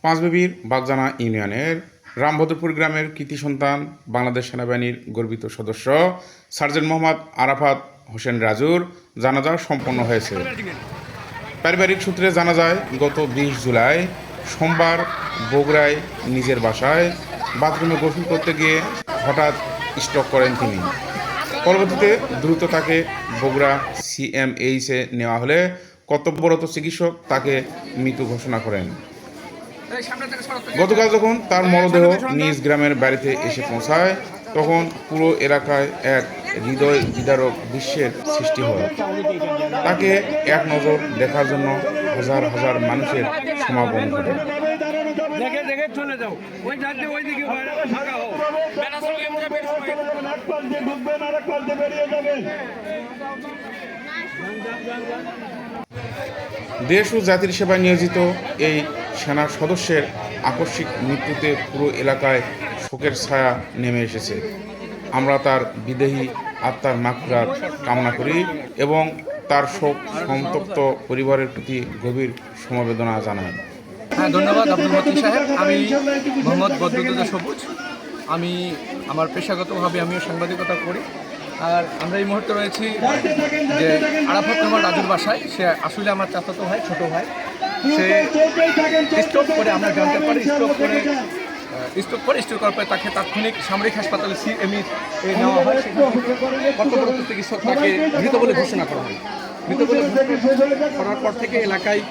পাঁচবিবির বাগজানা ইউনিয়নের রামভদ্রপুর গ্রামের কৃতি সন্তান বাংলাদেশ সেনাবাহিনীর গর্বিত সদস্য সার্জেন্ট মোহাম্মদ আরাফাত হোসেন রাজুর জানাজা সম্পন্ন হয়েছে। পারিবারিক সূত্রে জানা যায়, গত 20 জুলাই সোমবার বগুড়ায় নিজের বাসায় বাথরুমে গোসল করতে গিয়ে হঠাৎ স্ট্রোক করেন তিনি। পরবর্তীতে দ্রুত তাকে বগুড়া সিএমএইচে নেওয়া হলে কর্তব্যরত চিকিৎসক তাকে মৃত ঘোষণা করেন। গতকাল যখন তার মরদেহ নিজ গ্রামের বাড়িতে এসে পৌঁছায়, তখন পুরো এলাকায় এক হৃদয় বিদারক দৃশ্যের সৃষ্টি হয়। তাকে এক নজর দেখার জন্য হাজার হাজার মানুষের সমাগম ঘটে। দেশ ও জাতির সেবায় নিয়োজিত এই সেনার সদস্যের আকস্মিক মৃত্যুতে পুরো এলাকায় শোকের ছায়া নেমে এসেছে। আমরা তার বিদেহী আত্মার মাগফিরাত কামনা করি এবং তার শোক সন্তপ্ত পরিবারের প্রতি গভীর সমবেদনা জানাই। ধন্যবাদ আব্দুল মতিন সাহেব। আমি মোহাম্মদ বদরুদ্দোজা সবুজ। আমি আমার পেশাগতভাবে আমিও সাংবাদিকতা করি। আর আমরা এই মুহূর্তে রয়েছি যে আরাফাত মোহাম্মদ রাজুর বাসায়। সে আসলে আমার চাচাতো ভাই, ছোটো ভাই। সে স্ট্রোক করে আমরা জানতে পারি, স্ট্রোক করার পরে তাকে তাৎক্ষণিক সামরিক হাসপাতালে সিএমএইচ নেওয়া হয়। কর্তব্যরত চিকিৎসক তাকে মৃত বলে ঘোষণা করা হয়। মৃত বলে ঘোষণা করার পর থেকে এলাকায়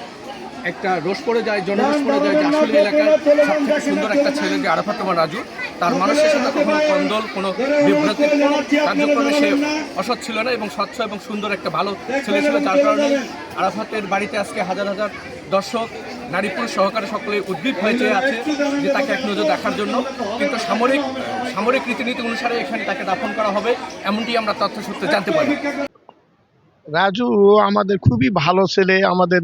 একটা রোষ পড়ে যায়, জনরোষ পড়ে যায় যে আসলে এলাকার সবথেকে সুন্দর একটা ছেলে যে আরাফাত মোহাম্মদ রাজু, তার মানুষের সাথে কখনো কন্দল, কোনো বিভ্রান্তি কার্যক্রমে সে অসৎ ছিল না এবং স্বচ্ছ এবং সুন্দর একটা ভালো ছেলে ছিল। যার কারণে আরাফাতের বাড়িতে আজকে হাজার হাজার দর্শক, নারী পুরুষ সহকারে সকলে উদ্গ্রীব হয়ে চেয়ে আছে যে তাকে এক নজর দেখার জন্য। কিন্তু সামরিক রীতিনীতি অনুসারে এখানে তাকে দাফন করা হবে, এমনটি আমরা তথ্য সূত্রে জানতে পারি। রাজু আমাদের খুবই ভালো ছেলে। আমাদের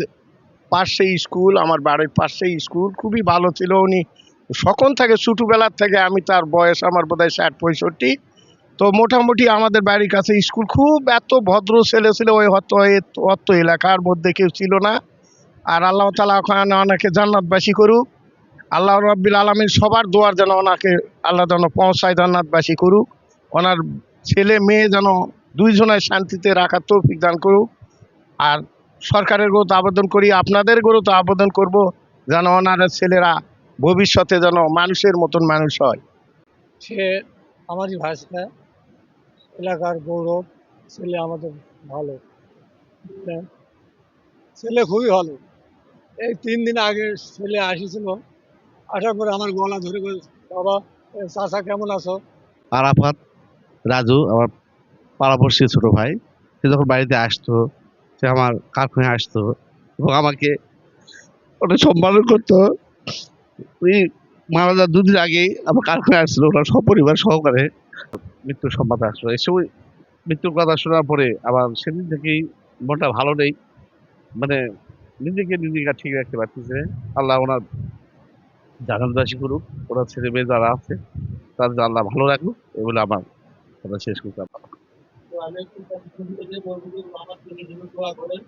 পাশেই স্কুল, আমার বাড়ির পাশেই স্কুল, খুবই ভালো ছিল উনি। সকল থেকে ছোটোবেলার থেকে, আমি তার বয়স আমার বোধহয় 60-65, তো মোটামুটি আমাদের বাড়ির কাছে স্কুল। খুব এত ভদ্র ছেলে ছিল, ওই অত এলাকার মধ্যে কেউ ছিল না। আর আল্লাহ তাআলা ওখানে ওনাকে জান্নাতবাসী করুক। আল্লাহ রাব্বিল আলামিন সবার দোয়ার যেন ওনাকে আল্লাহ যেন পৌঁছায়, জান্নাতবাসী করুক। ওনার ছেলে মেয়ে যেন দুইজনের শান্তিতে রাখার তৌফিক দান করুক। আর সরকারের গুরুত্ব আবেদন করি, আপনাদের গুরুত্ব আবেদন করব যেন ওনার ছেলেরা ভবিষ্যতে যেন মানুষের মতন মানুষ হয়। সে আমারই ভাষা, এলাকার গৌরব। ছেলে আমাদের ভালো, ছেলে খুবই ভালো। এই 3 দিন আগে ছেলে আসিছিল, আসার পরে আমার গলা ধরে বলছে, বাবা চাচা কেমন আছো? আরাফাত রাজু আমার পাড়াপড়শি ছোট ভাই। সে যখন বাড়িতে আসতো, সে আমার কারখানায় আসতো এবং আমাকে অনেক সম্মান করতো। উনি মারা যাওয়ার 2 দিন আগেই আমার কারখানায় আসছিল, ওনার সপরিবার সহকারে। মৃত্যুর সংবাদ আসলো। এসে মৃত্যুর কথা শোনার পরে আবার সেদিন থেকেই মনটা ভালো নেই। মানে নিজেকে ঠিক রাখতে পারতেছে। আল্লাহ ওনার জান্নাতবাসী করুক। ওনার ছেলে মেয়ে যারা আছে তাদের আল্লাহ ভালো রাখুক, এগুলো আমার কথা শেষ করতে। তো আমি একটু বলবো যে আমার ছেলের জন্য দোয়া করেন।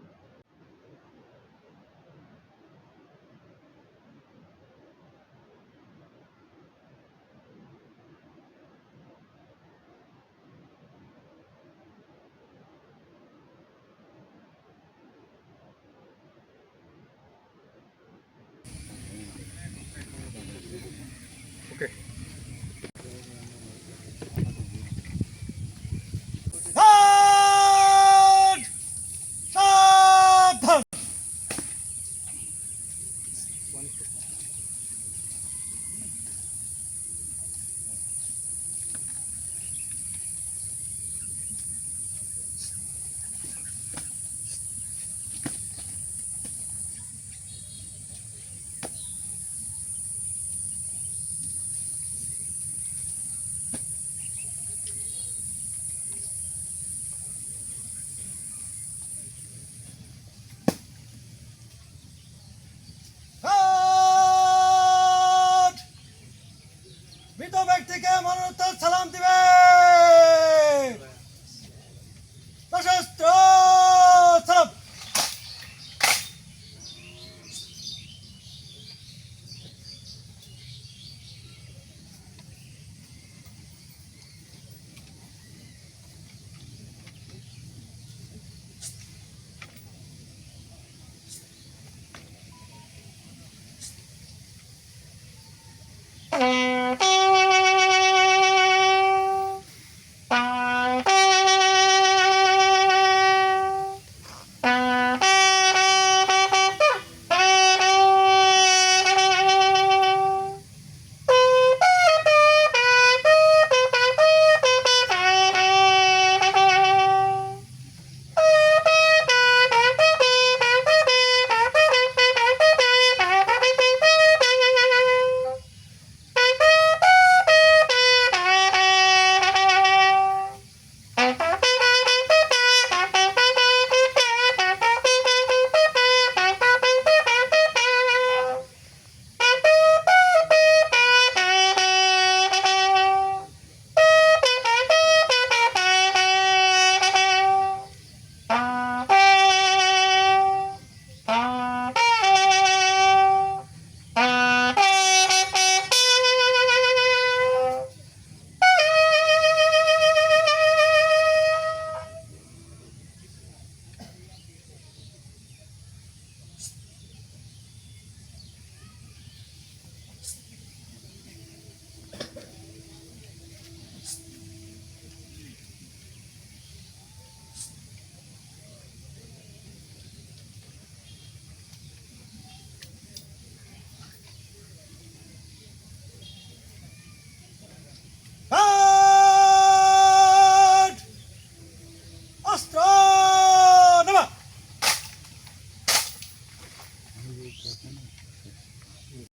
মৃত ব্যক্তিকে মরণোত্তর সালাম দিবেন।